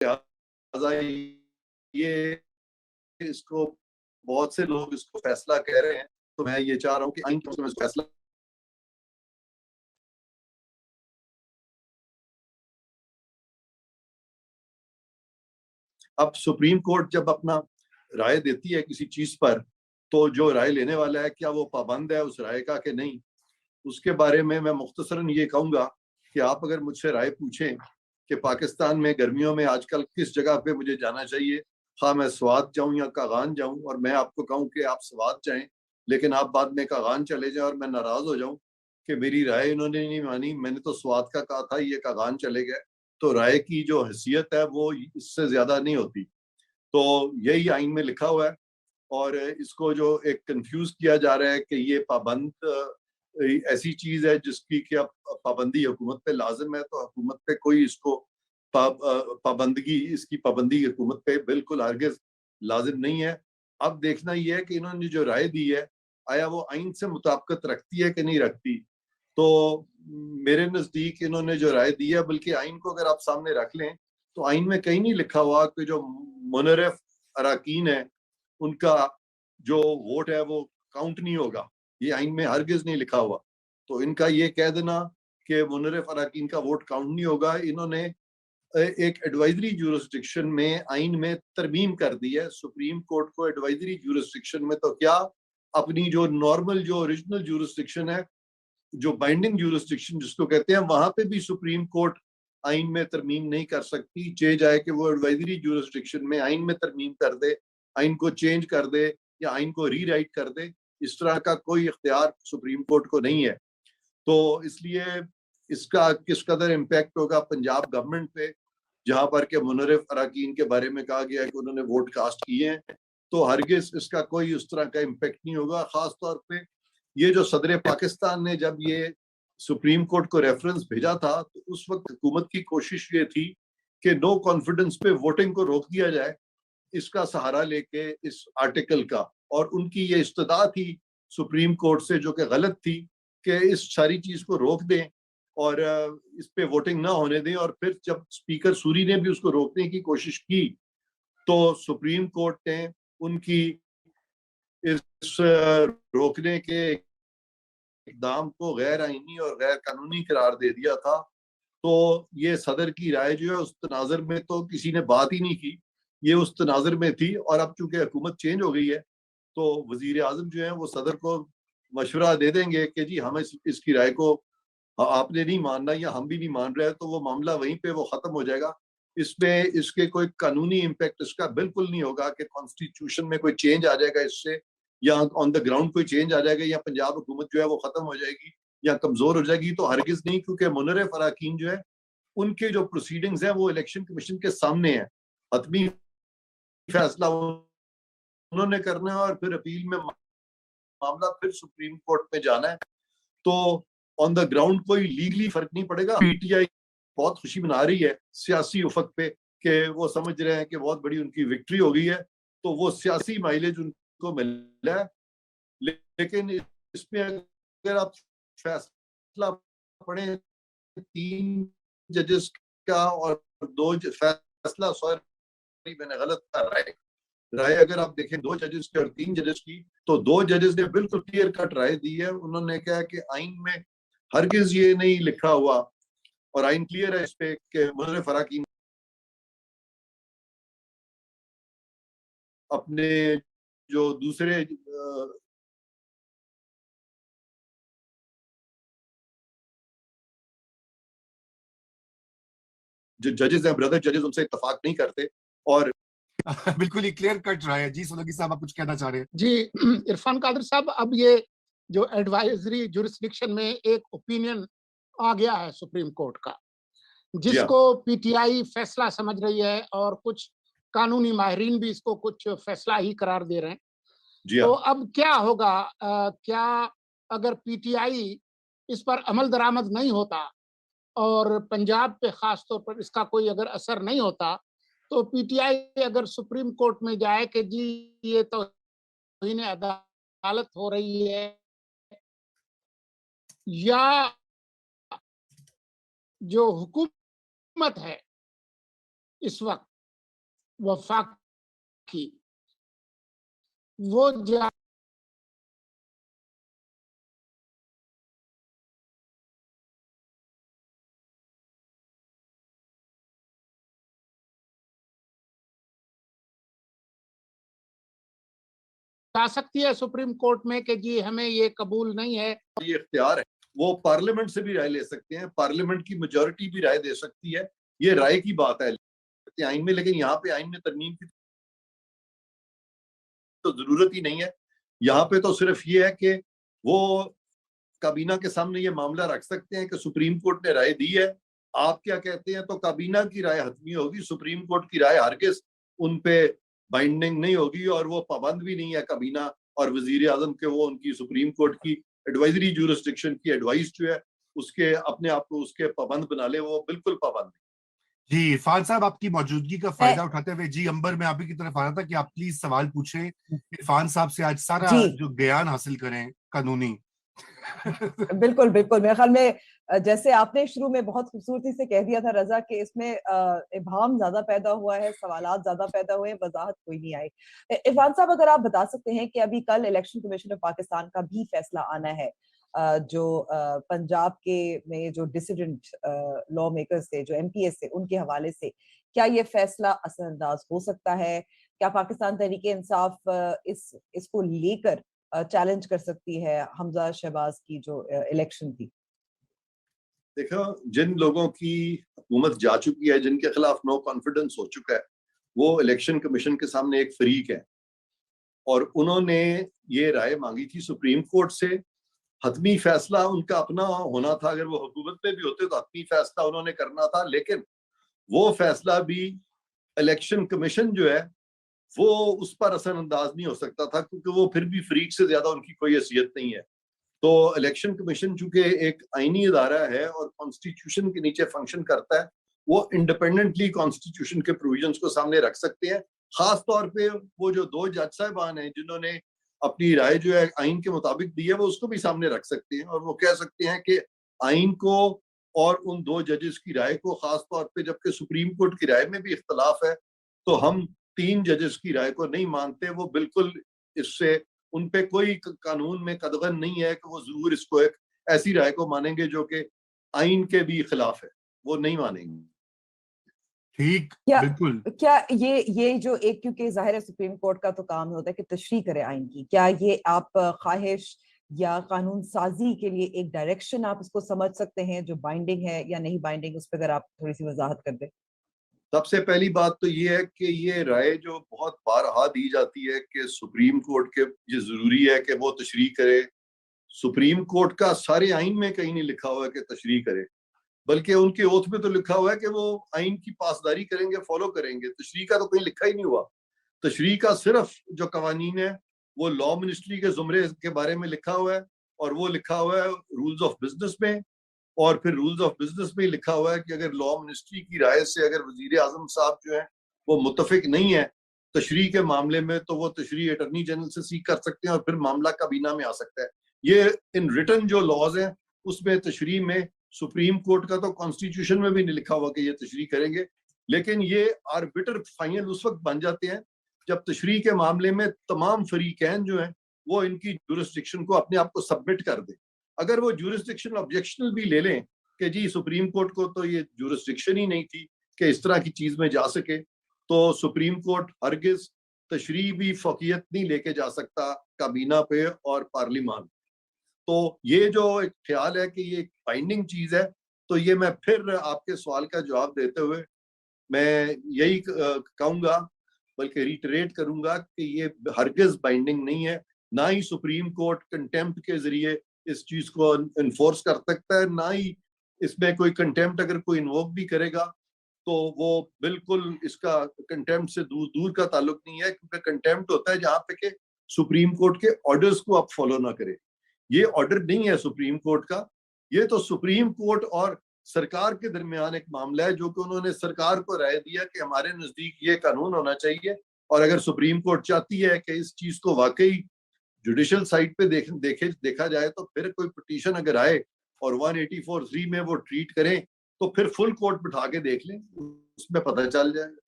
لہٰذا یہ اس کو بہت سے لوگ اس کو فیصلہ کہہ رہے ہیں، تو میں یہ چاہ رہا ہوں کہ آئین کے میں فیصلہ اب سپریم کورٹ جب اپنا رائے دیتی ہے کسی چیز پر، تو جو رائے لینے والا ہے کیا وہ پابند ہے اس رائے کا کہ نہیں، اس کے بارے میں مختصراً یہ کہوں گا کہ آپ اگر مجھ سے رائے پوچھیں کہ پاکستان میں گرمیوں میں آج کل کس جگہ پہ مجھے جانا چاہیے، خواہ میں سوات جاؤں یا کاغان جاؤں، اور میں آپ کو کہوں کہ آپ سوات جائیں لیکن آپ بعد میں کاغان چلے جائیں اور میں ناراض ہو جاؤں کہ میری رائے انہوں نے نہیں مانی، میں نے تو سوات کا کہا تھا، یہ کاغان چلے گئے، تو رائے کی جو حیثیت ہے وہ اس سے زیادہ نہیں ہوتی۔ تو یہی آئین میں لکھا ہوا ہے، اور اس کو جو ایک کنفیوز کیا جا رہا ہے کہ یہ پابند ایسی چیز ہے جس کی کہ پابندی حکومت پہ لازم ہے، تو حکومت پہ کوئی اس کو اس کی پابندی حکومت پہ بالکل ہرگز لازم نہیں ہے۔ اب دیکھنا یہ ہے کہ انہوں نے جو رائے دی ہے آیا وہ آئین سے مطابقت رکھتی ہے کہ نہیں رکھتی۔ تو میرے نزدیک انہوں نے جو رائے دی ہے، بلکہ آئین کو اگر آپ سامنے رکھ لیں تو آئین میں کہیں نہیں لکھا ہوا کہ جو منحرف اراکین ہیں ان کا جو ووٹ ہے وہ کاؤنٹ نہیں ہوگا، یہ آئین میں ہرگز نہیں لکھا ہوا۔ تو ان کا یہ کہہ دینا کہ منحرف اراکین کا ووٹ کاؤنٹ نہیں ہوگا، انہوں نے ایک ایڈوائزری جورسڈکشن میں آئین میں ترمیم کر دی ہے۔ سپریم کورٹ کو ایڈوائزری جورسڈکشن میں تو کیا، اپنی جو نارمل جو اوریجنل جورسڈکشن ہے، جو بائنڈنگ جورسڈکشن جس کو کہتے ہیں، وہاں پہ بھی سپریم کورٹ آئین میں ترمیم نہیں کر سکتی، چاہے جائے کہ وہ ایڈوائزری جورسڈکشن میں آئین میں ترمیم کر دے، آئین کو چینج کر دے یا آئین کو ری رائٹ کر دے، اس طرح کا کوئی اختیار سپریم کورٹ کو نہیں ہے۔ تو اس لیے اس کا کس قدر امپیکٹ ہوگا پنجاب گورنمنٹ پہ، جہاں پر کہ منحرف اراکین کے بارے میں کہا گیا ہے کہ انہوں نے ووٹ کاسٹ کیے ہیں، تو ہرگز اس کا کوئی اس طرح کا امپیکٹ نہیں ہوگا۔ خاص طور پہ یہ جو صدر پاکستان نے جب یہ سپریم کورٹ کو ریفرنس بھیجا تھا تو اس وقت حکومت کی کوشش یہ تھی کہ نو کانفیڈنس پہ ووٹنگ کو روک دیا جائے، اس کا سہارا لے کے اس آرٹیکل کا، اور ان کی یہ استدعا تھی سپریم کورٹ سے جو کہ غلط تھی کہ اس ساری چیز کو روک دیں اور اس پہ ووٹنگ نہ ہونے دیں۔ اور پھر جب اسپیکر سوری نے بھی اس کو روکنے کی کوشش کی تو سپریم کورٹ نے ان کی اس روکنے کے اقدام کو غیر آئینی اور غیر قانونی قرار دے دیا تھا۔ تو یہ صدر کی رائے جو ہے اس تناظر میں تو کسی نے بات ہی نہیں کی، یہ اس تناظر میں تھی، اور اب چونکہ حکومت چینج ہو گئی ہے تو وزیر اعظم جو ہیں وہ صدر کو مشورہ دے دیں گے کہ جی ہم اس کی رائے کو آپ نے نہیں ماننا یا ہم بھی نہیں مان رہے، تو وہ معاملہ وہیں پہ وہ ختم ہو جائے گا۔ اس میں اس کے کوئی قانونی امپیکٹ اس کا بالکل نہیں ہوگا کہ کانسٹیٹیوشن میں کوئی چینج آ جائے گا اس سے، یا آن دا گراؤنڈ کوئی چینج آ جائے گا، یا پنجاب حکومت جو ہے وہ ختم ہو جائے گی یا کمزور ہو جائے گی، تو ہرگز نہیں، کیونکہ منحرف اراکین جو ہے ان کے جو پروسیڈنگز ہیں وہ الیکشن کمیشن کے سامنے ہیں، حتمی فیصلہ انہوں نے کرنا ہے، اور پھر اپیل میں معاملہ پھر سپریم کورٹ میں جانا ہے۔ تو آن دا گراؤنڈ کوئی لیگلی فرق نہیں پڑے گا۔ پی ٹی آئی بہت خوشی منا رہی ہے سیاسی افق پہ کہ وہ سمجھ رہے ہیں کہ بہت بڑی ان کی وکٹری ہو گئی ہے، تو وہ سیاسی مائلیج ان کو ملا ہے، لیکن اس میں اگر آپ فیصلہ پڑھیں 3 ججز کا اور 2 فیصلہ، سوری میں نے غلط کہا، رائے اگر آپ دیکھیں 2 ججز کی اور 3 ججز کی، تو 2 ججز نے بالکل کلیئر کٹ رائے دی ہے۔ انہوں نے کہا کہ آئین میں ہرگز یہ نہیں لکھا ہوا، اور آئین کلیئر ہے اس پہ کہ منحرف اراکین اپنے جو دوسرے جو ججز ہیں، بردر ججز، ان سے اتفاق نہیں کرتے، اور بالکل ہی کلیئر کٹ رہا ہے۔ جی سولگی صاحب آپ کچھ کہنا چاہ رہے ہیں؟ جی عرفان قادر صاحب، اب یہ جو ایڈوائزری جورسڈکشن میں ایک اوپینین آ گیا ہے سپریم کورٹ کا، جس کو پی ٹی آئی فیصلہ سمجھ رہی ہے، اور کچھ قانونی ماہرین بھی اس کو کچھ فیصلہ ہی قرار دے رہے ہیں۔ تو اب کیا ہوگا؟ کیا اگر پی ٹی آئی اس پر عمل درآمد نہیں ہوتا اور پنجاب پہ خاص طور پر اس کا کوئی اگر اثر نہیں ہوتا، تو پی ٹی آئی اگر سپریم کورٹ میں جائے کہ جی یہ توہین عدالت ہو رہی ہے، یا جو حکومت ہے اس وقت वफाकी वो जा सकती है सुप्रीम कोर्ट में कि जी हमें ये कबूल नहीं है, ये इख्तियार है, वो पार्लियामेंट से भी राय ले सकते हैं, पार्लियामेंट की मेजॉरिटी भी राय दे सकती है, ये राय की बात है आइन में। लेकिन यहाँ पे आइन में तरमीम की तो जरूरत ही नहीं है, यहाँ पे तो सिर्फ ये है कि वो काबीना के सामने ये मामला रख सकते हैं कि सुप्रीम कोर्ट ने राय दी है, आप क्या कहते हैं, तो काबीना की राय हतमी होगी, सुप्रीम कोर्ट की राय हरगिज़ उन पे बाइंडिंग नहीं होगी, और वो पाबंद भी नहीं है काबीना और वजीर आजम के वो उनकी सुप्रीम कोर्ट की एडवाइजरी ज्यूरिसडिक्शन की एडवाइस जो है उसके अपने आप को उसके पाबंद बना ले, वो बिल्कुल पाबंद नहीं। जी इरफान साहब, आपकी मौजूदगी का फायदा उठाते हुए जी अंबर में आप ही की तरफ आ रहा था कि आप प्लीज सवाल पूछें इरफान साहब से, आज सारा जो ज्ञान हासिल करें कानूनी। बिल्कुल बिल्कुल, मेरे ख्याल में जैसे आपने शुरू में बहुत खूबसूरती से कह दिया था रजा कि इसमें इबहम ज्यादा पैदा हुआ है, सवालात ज्यादा पैदा हुए, वजाहत कोई नहीं आई। इरफान साहब, अगर आप बता सकते हैं कि अभी कल इलेक्शन कमीशन ऑफ पाकिस्तान का भी फैसला आना है, जो पंजाब के में जो डिसिडेंट लॉ मेकर्स थे, जो एमपीएस थे, उनके हवाले से क्या ये फैसला असरअंदाज हो सकता है? क्या पाकिस्तान तहरीके इंसाफ इसको लेकर चैलेंज कर सकती है हमजा शहबाज की जो इलेक्शन थी? देखो, जिन लोगों की हुकूमत जा चुकी है, जिनके खिलाफ नो कॉन्फिडेंस हो चुका है, वो इलेक्शन कमीशन के सामने एक फरीक है, और उन्होंने ये राय मांगी थी सुप्रीम कोर्ट से। हतमी फैसला उनका अपना होना था, अगर वो हुकूमत में भी होते तो हतमी फैसला उन्होंने करना था, लेकिन वो फैसला भी इलेक्शन कमीशन जो है वो उस पर असरअंदाज नहीं हो सकता था, क्योंकि वो फिर भी फरीक से ज्यादा उनकी कोई हैसियत नहीं है। तो इलेक्शन कमीशन चूंकि एक आईनी इदारा है और कॉन्स्टिट्यूशन के नीचे फंक्शन करता है, वो इंडिपेंडेंटली कॉन्स्टिट्यूशन के प्रोविजंस को सामने रख सकते हैं। खास तौर पे वो जो 2 जज साहिबान हैं जिन्होंने अपनी राय जो है आइन के मुताबिक दी है, वो उसको भी सामने रख सकते हैं, और वो कह सकते हैं कि आइन को और उन 2 जजेस की राय को, खास तौर पे जबकि सुप्रीम कोर्ट की राय में भी इख्तलाफ है, तो हम 3 जजेस की राय को नहीं मानते। वो बिल्कुल इससे उन पे कोई कानून में कदगन नहीं है कि वो जरूर इसको एक ऐसी राय को मानेंगे जो कि आइन के भी खिलाफ है, वो नहीं मानेंगे। ठीक, बिल्कुल। क्या ये जो एक, क्योंकि जाहिर है सुप्रीम कोर्ट का तो काम होता है कि तशरीह करे आइन की, क्या ये आप ख्वाहिश या कानून साजी के लिए एक डायरेक्शन आप इसको समझ सकते हैं जो बाइंडिंग है या नहीं बाइंडिंग, उस पर अगर आप थोड़ी सी वजाहत कर दें? सबसे पहली बात तो ये है कि ये राय जो बहुत बारहा दी जाती है कि सुप्रीम कोर्ट के ये जरूरी है कि वो तशरीह करे, सुप्रीम कोर्ट का सारे आइन में कहीं नहीं लिखा हुआ है कि तशरीह करे, बल्कि उनके ओथ में तो लिखा हुआ है कि वो आइन की पासदारी करेंगे, फॉलो करेंगे। तशरीह का तो कहीं लिखा ही नहीं हुआ। तशरीह का सिर्फ जो कवानीन है वो लॉ मिनिस्ट्री के जुमरे के बारे में लिखा हुआ है, और वो लिखा हुआ है रूल्स ऑफ बिजनेस में, और फिर रूल्स ऑफ बिजनेस में लिखा हुआ है कि अगर लॉ मिनिस्ट्री की राय से अगर वजीर आजम साहब जो है वो मुत्तफिक नहीं है तशरीह के मामले में, तो वो तशरीह अटर्नी जनरल से सीख कर सकते हैं, और फिर मामला काबीना में आ सकता है। ये इन रिटन जो लॉज हैं उसमें तशरीह में सुप्रीम कोर्ट का तो कॉन्स्टिट्यूशन में भी नहीं लिखा हुआ कि ये तशरीह करेंगे, लेकिन ये आर्बिटर फाइनल उस वक्त बन जाते हैं जब तशरीह के मामले में तमाम फरीकैन जो हैं वो इनकी जुरिस्डिक्शन को अपने आप को सबमिट कर दें। अगर वो जुरिस्डिक्शन ऑब्जेक्शनल भी ले लें कि जी सुप्रीम कोर्ट को तो ये जुरिस्डिक्शन ही नहीं थी कि इस तरह की चीज में जा सके, तो सुप्रीम कोर्ट हरगिज तशरीह भी फौकियत नहीं लेके जा सकता काबीना पे और पार्लिमान। तो ये जो एक ख्याल है कि ये बाइंडिंग चीज है, तो ये मैं फिर आपके सवाल का जवाब देते हुए मैं यही कहूंगा, बल्कि रिटरेट करूंगा कि ये हरगिज बाइंडिंग नहीं है। ना ही सुप्रीम कोर्ट कंटेम्प्ट के जरिए इस चीज को इन्फोर्स कर सकता है, ना ही इसमें कोई कंटेम्प्ट अगर कोई इन्वोक भी करेगा तो वो बिल्कुल इसका कंटेम्प्ट से दूर दूर का ताल्लुक नहीं है, क्योंकि कंटेम्प्ट होता है जहां पे कि सुप्रीम कोर्ट के ऑर्डर्स को आप फॉलो ना करें। ये ऑर्डर नहीं है सुप्रीम कोर्ट का, ये तो सुप्रीम कोर्ट और सरकार के दरमियान एक मामला है, जो कि उन्होंने सरकार को राय दिया कि हमारे नजदीक ये कानून होना चाहिए, और अगर सुप्रीम कोर्ट चाहती है कि इस चीज को वाकई जुडिशियल साइट पे देखा जाए, तो फिर कोई पिटीशन अगर आए और 184(3) में वो ट्रीट करें, तो फिर फुल कोर्ट बिठा के देख लें, उसमें पता चल जाएगा।